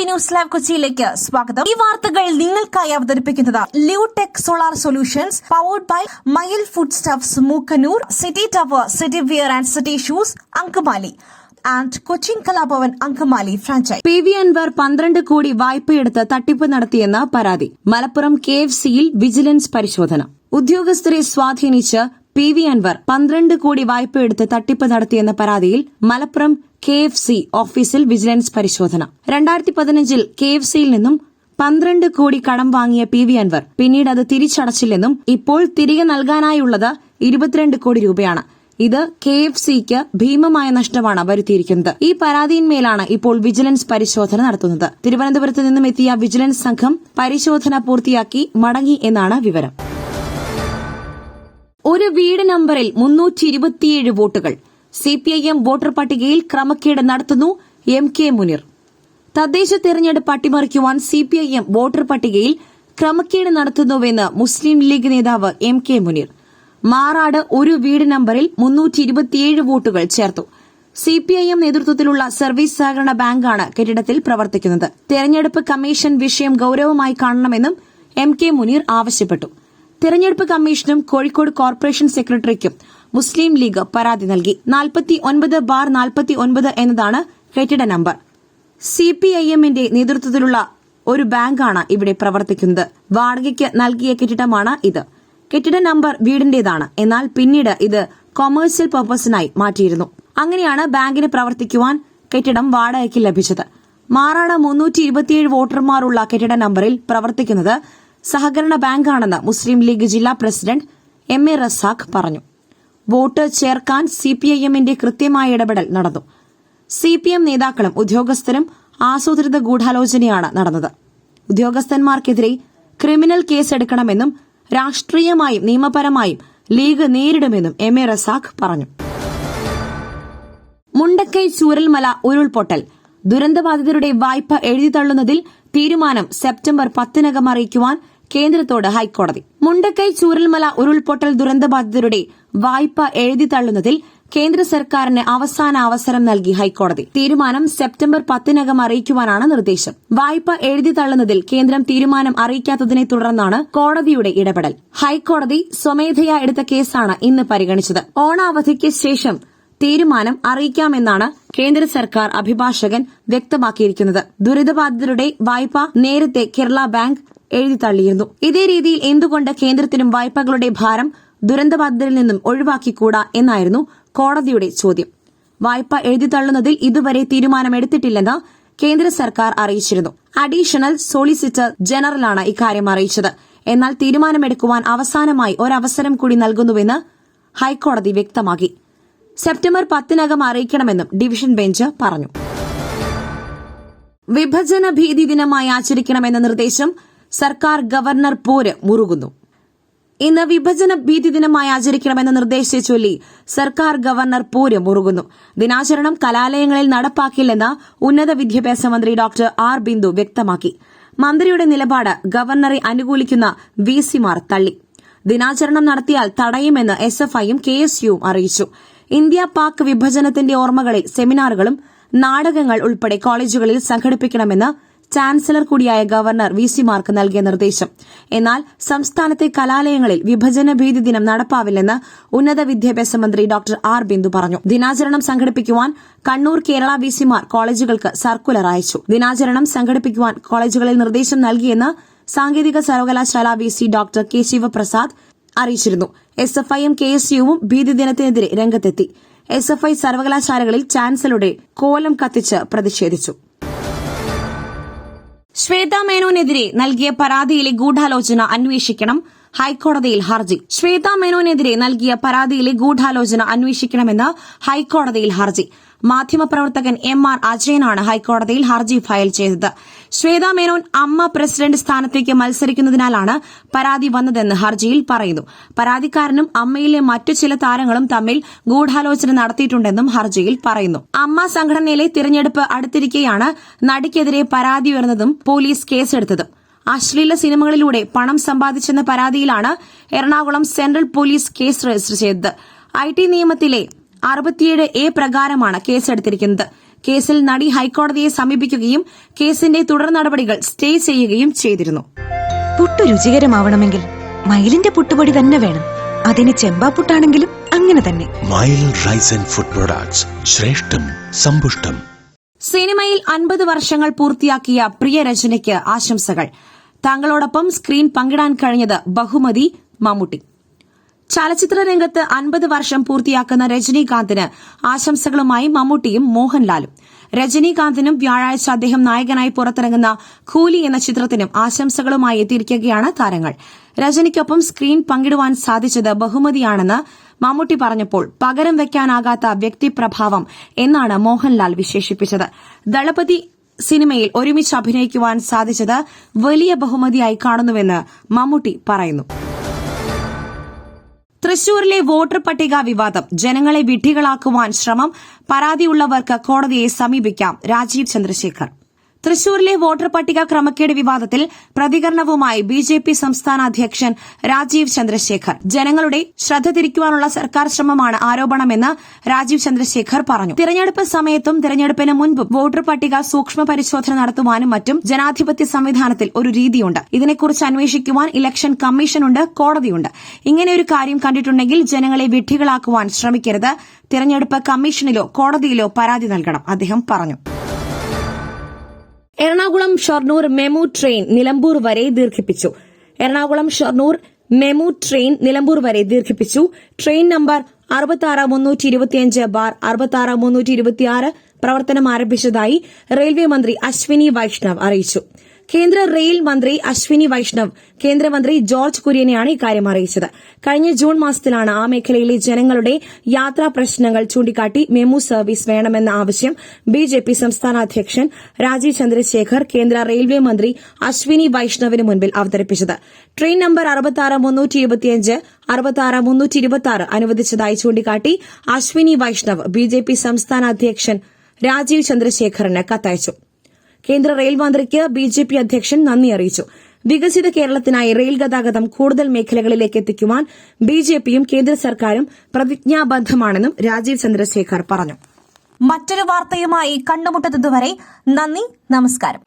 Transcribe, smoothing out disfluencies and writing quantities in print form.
News live കൊച്ചിയിലേക്ക് സ്വാഗതം. ഈ വാർത്തകൾ നിങ്ങൾക്കായി അവതരിപ്പിക്കുന്നത് Lutech solar solutions powered by Mayil food stuffs Mookkannoor, city tower, city wear and city shoes Angamaly and Cochin Kalabhavan Angamaly franchise. PV Anvar 12 കോടി വായ്പയെടുത്ത് തട്ടിപ്പ് നടത്തിയെന്ന പരാതി. മലപ്പുറം KFCയിൽ വിജിലൻസ് പരിശോധന. ഉദ്യോഗസ്ഥരെ സ്വാധീനിച്ച് PV അൻവർ 12 കോടി വായ്പയെടുത്ത് തട്ടിപ്പ് നടത്തിയെന്ന പരാതിയിൽ മലപ്പുറം KFC ഓഫീസിൽ വിജിലൻസ് പരിശോധന. 2015-ൽ KFCയിൽ നിന്നും 12 കോടി കടം വാങ്ങിയ PV അൻവർ പിന്നീട് അത് തിരിച്ചടച്ചില്ലെന്നും ഇപ്പോൾ തിരികെ നൽകാനായുള്ളത് 22 കോടി രൂപയാണ്. ഇത് KFCക്ക് ഭീമമായ നഷ്ടമാണ് വരുത്തിയിരിക്കുന്നത്. ഈ പരാതിയിന്മേലാണ് ഇപ്പോൾ വിജിലൻസ് പരിശോധന നടത്തുന്നത്. തിരുവനന്തപുരത്ത് നിന്നും എത്തിയ വിജിലൻസ് സംഘം പരിശോധന പൂർത്തിയാക്കി മടങ്ങി എന്നാണ് വിവരം. ഒരു വീട് നമ്പറിൽ 327 വോട്ടുകൾ. CPIM വോട്ടർ പട്ടികയിൽ ക്രമക്കേട് നടത്തുന്നു MK മുനീർ. തദ്ദേശ തെരഞ്ഞെടുപ്പ് അട്ടിമറിക്കുവാൻ CPIM വോട്ടർ പട്ടികയിൽ ക്രമക്കേട് നടത്തുന്നുവെന്ന് മുസ്ലിം ലീഗ് നേതാവ് MK മുനീർ. മാറാട് ഒരു വീട് നമ്പറിൽ 327 വോട്ടുകൾ ചേർത്തു. CPIM നേതൃത്വത്തിലുള്ള സർവീസ് സഹകരണ ബാങ്കാണ് കെട്ടിടത്തിൽ പ്രവർത്തിക്കുന്നത്. തെരഞ്ഞെടുപ്പ് കമ്മീഷൻ വിഷയം ഗൌരവമായി കാണണമെന്നും MK മുനീർ ആവശ്യപ്പെട്ടു. തെരഞ്ഞെടുപ്പ് കമ്മീഷനും കോഴിക്കോട് കോർപ്പറേഷൻ സെക്രട്ടറിക്കും മുസ്ലിം ലീഗ് പരാതി നൽകി. 49/49 എന്നതാണ് കെട്ടിട നമ്പർ. CPIMന്റെ നേതൃത്വത്തിലുള്ള ഒരു ബാങ്കാണ് ഇവിടെ പ്രവർത്തിക്കുന്നത്. വാടകയ്ക്ക് നൽകിയ കെട്ടിടമാണ് ഇത്. കെട്ടിട നമ്പർ വീടിന്റേതാണ്. എന്നാൽ പിന്നീട് ഇത് കൊമേഴ്സ്യൽ പർപ്പസിനായി മാറ്റിയിരുന്നു. അങ്ങനെയാണ് ബാങ്കിന് പ്രവർത്തിക്കുവാൻ കെട്ടിടം വാടകയ്ക്ക് ലഭിച്ചത്. മാറാട് 327 വോട്ടർമാരുള്ള കെട്ടിട നമ്പറിൽ പ്രവർത്തിക്കുന്നത് സഹകരണ ബാങ്കാണെന്ന് മുസ്ലിം ലീഗ് ജില്ലാ പ്രസിഡന്റ് MA റസാഖ് പറഞ്ഞു. വോട്ട് ചേർക്കാൻ CPIMന്റെ കൃത്യമായ ഇടപെടൽ നടന്നു. CPM നേതാക്കളും ഉദ്യോഗസ്ഥരും ആസൂത്രിത ഗൂഢാലോചനയാണ് നടന്നത്. ഉദ്യോഗസ്ഥന്മാർക്കെതിരെ ക്രിമിനൽ കേസെടുക്കണമെന്നും രാഷ്ട്രീയമായും നിയമപരമായും ലീഗ് നേരിടുമെന്നും MA റസാഖ് പറഞ്ഞു. മുണ്ടക്കൈ ചൂരൽമല ഉരുൾപൊട്ടൽ. ദുരന്തബാധിതരുടെ വായ്പ എഴുതിത്തള്ളുന്നതിൽ തീരുമാനം സെപ്റ്റംബർ 10-നകം അറിയിക്കുവാൻ കേന്ദ്രത്തോട് ഹൈക്കോടതി. മുണ്ടക്കൈ ചൂരൽമല ഉരുൾപൊട്ടൽ ദുരന്തബാധിതരുടെ വായ്പ എഴുതിത്തള്ളുന്നതിൽ കേന്ദ്ര സർക്കാരിന് അവസാന അവസരം നൽകി ഹൈക്കോടതി. തീരുമാനം സെപ്റ്റംബർ 10-നകം അറിയിക്കുവാനാണ് നിർദ്ദേശം. വായ്പ എഴുതിത്തള്ളുന്നതിൽ കേന്ദ്രം തീരുമാനം അറിയിക്കാത്തതിനെ തുടർന്നാണ് കോടതിയുടെ ഇടപെടൽ. ഹൈക്കോടതി സ്വമേധയാ എടുത്ത കേസാണ് ഇന്ന് പരിഗണിച്ചത്. ഓണാവധിക്ക് ശേഷം തീരുമാനം അറിയിക്കാമെന്നാണ് കേന്ദ്ര സർക്കാർ അഭിഭാഷകൻ വ്യക്തമാക്കിയിരിക്കുന്നത്. ദുരിതബാധിതരുടെ വായ്പ നേരത്തെ കേരള ബാങ്ക് എഴുതിത്തള്ളിയിരുന്നു. ഇതേ രീതിയിൽ എന്തുകൊണ്ട് കേന്ദ്രത്തിനും വായ്പകളുടെ ഭാരം ദുരന്തബാധിതരിൽ നിന്നും ഒഴിവാക്കിക്കൂടാ എന്നായിരുന്നു കോടതിയുടെ ചോദ്യം. വായ്പ എഴുതിത്തള്ളുന്നതിൽ ഇതുവരെ തീരുമാനമെടുത്തിട്ടില്ലെന്ന് കേന്ദ്ര സർക്കാർ അറിയിച്ചിരുന്നു. അഡീഷണൽ സോളിസിറ്റർ ജനറലാണ് ഇക്കാര്യം അറിയിച്ചത്. എന്നാൽ തീരുമാനമെടുക്കുവാൻ അവസാനമായി ഒരവസരം കൂടി നൽകുന്നുവെന്ന് ഹൈക്കോടതി വ്യക്തമാക്കി. സെപ്റ്റംബർ 10-നകം അറിയിക്കണമെന്നും ഡിവിഷൻ ബെഞ്ച് പറഞ്ഞു. വിഭജന ഭീതി ദിനമായി ആചരിക്കണമെന്ന നിർദ്ദേശം സർക്കാർ ഗവർണർ പോര് മുറുകുന്നു. ഇന്ന് വിഭജന ഭീതി ദിനമായി ആചരിക്കണമെന്ന നിർദ്ദേശത്തെ ചൊല്ലി സർക്കാർ ഗവർണർ പോര് മുറുകുന്നു. ദിനാചരണം കലാലയങ്ങളിൽ നടപ്പാക്കില്ലെന്ന് ഉന്നത വിദ്യാഭ്യാസ മന്ത്രി ഡോക്ടർ R ബിന്ദു വ്യക്തമാക്കി. മന്ത്രിയുടെ നിലപാട് ഗവർണറെ അനുകൂലിക്കുന്ന VC-മാർ തള്ളി. ദിനാചരണം നടത്തിയാൽ തടയുമെന്ന് SFIയും KSUവും അറിയിച്ചു. ഇന്ത്യ പാക് വിഭജനത്തിന്റെ ഓർമ്മകളിൽ സെമിനാറുകളും നാടകങ്ങൾ ഉൾപ്പെടെ കോളേജുകളിൽ സംഘടിപ്പിക്കണമെന്ന് ചാൻസലർ കൂടിയായ ഗവർണർ VC-മാർക്ക് നൽകിയ നിർദ്ദേശം. എന്നാൽ സംസ്ഥാനത്തെ കലാലയങ്ങളിൽ വിഭജന ഭീതി ദിനം നടപ്പാവില്ലെന്ന് ഉന്നത വിദ്യാഭ്യാസ മന്ത്രി ഡോക്ടർ R ബിന്ദു പറഞ്ഞു. ദിനാചരണം സംഘടിപ്പിക്കുവാൻ കണ്ണൂർ കേരള VC-മാർ കോളേജുകൾക്ക് സർക്കുലർ അയച്ചു. ദിനാചരണം സംഘടിപ്പിക്കുവാൻ കോളേജുകളിൽ നിർദ്ദേശം നൽകിയെന്ന് സാങ്കേതിക സർവകലാശാല VC ഡോക്ടർ K ശിവപ്രസാദ് അറിയിച്ചിരുന്നു. SFIയും KSUവും ഭീതി ദിനത്തിനെതിരെ രംഗത്തെത്തി. SFI സർവകലാശാലകളിൽ ചാൻസലറുടെ കോലം കത്തിച്ച് പ്രതിഷേധിച്ചു. ശ്വേതാ മേനോനെതിരെ നൽകിയ പരാതിയിലെ ഗൂഢാലോചന അന്വേഷിക്കണം, ഹൈക്കോടതിയിൽ ഹർജി. ശ്വേതാ മേനോനെതിരെ നൽകിയ പരാതിയിലെ ഗൂഢാലോചന അന്വേഷിക്കണമെന്ന് ഹൈക്കോടതിയിൽ ഹർജി. മാധ്യമപ്രവർത്തകൻ MR അജയനാണ് ഹൈക്കോടതിയിൽ ഹർജി ഫയൽ ചെയ്തത്. ശ്വേതാ മേനോൻ അമ്മ പ്രസിഡന്റ് സ്ഥാനത്തേക്ക് മത്സരിക്കുന്നതിനാലാണ് പരാതി വന്നതെന്ന് ഹർജിയിൽ പറയുന്നു. പരാതിക്കാരനും അമ്മയിലെ മറ്റു ചില താരങ്ങളും തമ്മിൽ ഗൂഢാലോചന നടത്തിയിട്ടുണ്ടെന്നും ഹർജിയിൽ പറയുന്നു. അമ്മ സംഘടനയിലെ തിരഞ്ഞെടുപ്പ് അടുത്തിരിക്കെയാണ് നടിക്കെതിരെ പരാതി ഉയർന്നതും പോലീസ് കേസെടുത്തതും. അശ്ലീല സിനിമകളിലൂടെ പണം സമ്പാദിച്ചെന്ന പരാതിയിലാണ് Ernakulam central police case register ചെയ്തത്. IT നിയമത്തിലെ 67A പ്രകാരമാണ് കേസെടുത്തിരിക്കുന്നത്. കേസിൽ നടി ഹൈക്കോടതിയെ സമീപിക്കുകയും കേസിന്റെ തുടർ നടപടികൾ സ്റ്റേ ചെയ്യുകയും ചെയ്തിരുന്നു. പുട്ടു രുചികരമാവണമെങ്കിൽ മയിലിന്റെ പുട്ടുപൊടി തന്നെ വേണം. അതിന് ചെമ്പാപ്പുട്ടാണെങ്കിലും അങ്ങനെ തന്നെ. മയിൽ റൈസ് ആൻഡ് ഫുഡ് പ്രൊഡക്ട്സ്, ശ്രേഷ്ഠം സമ്പുഷ്ടം. സിനിമയിൽ 50 വർഷങ്ങൾ പൂർത്തിയാക്കിയ പ്രിയ രചനയ്ക്ക് ആശംസകൾ. താങ്കളോടൊപ്പം സ്ക്രീൻ പങ്കിടാൻ കഴിഞ്ഞത് ബഹുമതി മമ്മൂട്ടി. ചലച്ചിത്ര രംഗത്ത് 50 വർഷം പൂർത്തിയാക്കുന്ന രജനീകാന്തിന് ആശംസകളുമായി മമ്മൂട്ടിയും മോഹൻലാലും. രജനീകാന്തിനും വ്യാഴാഴ്ച അദ്ദേഹം നായകനായി പുറത്തിറങ്ങുന്ന കൂലി എന്ന ചിത്രത്തിനും ആശംസകളുമായി എത്തിയിരിക്കുകയാണ് താരങ്ങൾ. രജനിക്കൊപ്പം സ്ക്രീൻ പങ്കിടുവാൻ സാധിച്ചത് ബഹുമതിയാണെന്ന് മമ്മൂട്ടി പറഞ്ഞപ്പോൾ പകരം വയ്ക്കാനാകാത്ത വ്യക്തിപ്രഭാവം എന്നാണ് മോഹൻലാൽ വിശേഷിപ്പിച്ചത്. ദളപതി സിനിമയിൽ ഒരുമിച്ച് അഭിനയിക്കുവാൻ സാധിച്ചത് വലിയ ബഹുമതിയായി കാണുന്നുവെന്ന് മമ്മൂട്ടി പറയുന്നു. തൃശൂരിലെ വോട്ടർ പട്ടിക വിവാദം. ജനങ്ങളെ വിഡ്ഢികളാക്കുവാൻ ശ്രമം. പരാതിയുള്ളവർക്ക് കോടതിയെ സമീപിക്കാം. രാജീവ് ചന്ദ്രശേഖർ. തൃശൂരിലെ വോട്ടർ പട്ടിക ക്രമക്കേട് വിവാദത്തിൽ പ്രതികരണവുമായി ബിജെപി സംസ്ഥാന അധ്യക്ഷൻ രാജീവ് ചന്ദ്രശേഖർ. ജനങ്ങളുടെ ശ്രദ്ധ തിരിക്കുവാനുള്ള സർക്കാർ ശ്രമമാണ് ആരോപണമെന്ന് രാജീവ് ചന്ദ്രശേഖർ പറഞ്ഞു. തിരഞ്ഞെടുപ്പ് സമയത്തും തിരഞ്ഞെടുപ്പിന് മുൻപും വോട്ടർ പട്ടിക സൂക്ഷ്മ പരിശോധന നടത്തുവാനും മറ്റും ജനാധിപത്യ സംവിധാനത്തിൽ ഒരു രീതിയുണ്ട്. ഇതിനെക്കുറിച്ച് അന്വേഷിക്കുവാൻ ഇലക്ഷൻ കമ്മീഷനുണ്ട്, കോടതിയുണ്ട്. ഇങ്ങനെയൊരു കാര്യം കണ്ടിട്ടുണ്ടെങ്കിൽ ജനങ്ങളെ വിഡ്ഢികളാക്കുവാൻ ശ്രമിക്കരുത്. തിരഞ്ഞെടുപ്പ് കമ്മീഷനിലോ കോടതിയിലോ പരാതി നൽകണം, അദ്ദേഹം പറഞ്ഞു. എറണാകുളം ഷൊർണൂർ മെമു ട്രെയിൻ നിലമ്പൂർ വരെ ദീർഘിപ്പിച്ചു. എറണാകുളം ഷൊർണൂർ മെമു ട്രെയിൻ നിലമ്പൂർ വരെ ദീർഘിപ്പിച്ചു. ട്രെയിൻ നമ്പർ 66-325/66-326 പ്രവർത്തനം ആരംഭിച്ചതായി റെയിൽവേ മന്ത്രി അശ്വിനി വൈഷ്ണവ് അറിയിച്ചു. കേന്ദ്ര റെയിൽ മന്ത്രി അശ്വിനി വൈഷ്ണവ് കേന്ദ്രമന്ത്രി ജോർജ് കുര്യനെയാണ് ഇക്കാര്യം അറിയിച്ചത്. കഴിഞ്ഞ ജൂൺ മാസത്തിലാണ് ആ മേഖലയിലെ ജനങ്ങളുടെ യാത്രാ പ്രശ്നങ്ങൾ ചൂണ്ടിക്കാട്ടി മെമു സർവീസ് വേണമെന്ന ആവശ്യം ബിജെപി സംസ്ഥാന അധ്യക്ഷൻ രാജീവ് ചന്ദ്രശേഖർ കേന്ദ്ര റെയിൽവേ മന്ത്രി അശ്വിനി വൈഷ്ണവിന് മുൻപിൽ അവതരിപ്പിച്ചത്. ട്രെയിൻ നമ്പർ 66-325/66-326 അനുവദിച്ചതായി ചൂണ്ടിക്കാട്ടി അശ്വിനി വൈഷ്ണവ് ബിജെപി സംസ്ഥാന അധ്യക്ഷൻ രാജീവ് ചന്ദ്രശേഖറിന് കത്തയച്ചു. കേന്ദ്ര റെയിൽ മന്ത്രിക്ക് ബിജെപി അധ്യക്ഷൻ നന്ദി അറിയിച്ചു. വികസിത കേരളത്തിനായി റെയിൽ ഗതാഗതം കൂടുതൽ മേഖലകളിലേക്ക് എത്തിക്കുവാൻ ബിജെപിയും കേന്ദ്ര സർക്കാരും പ്രതിജ്ഞാബദ്ധമാണെന്നും രാജീവ് ചന്ദ്രശേഖർ പറഞ്ഞു. മറ്റൊരു വാർത്തയുമായി കണ്ടുമുട്ടുന്നതുവരെ നന്ദി, നമസ്കാരം.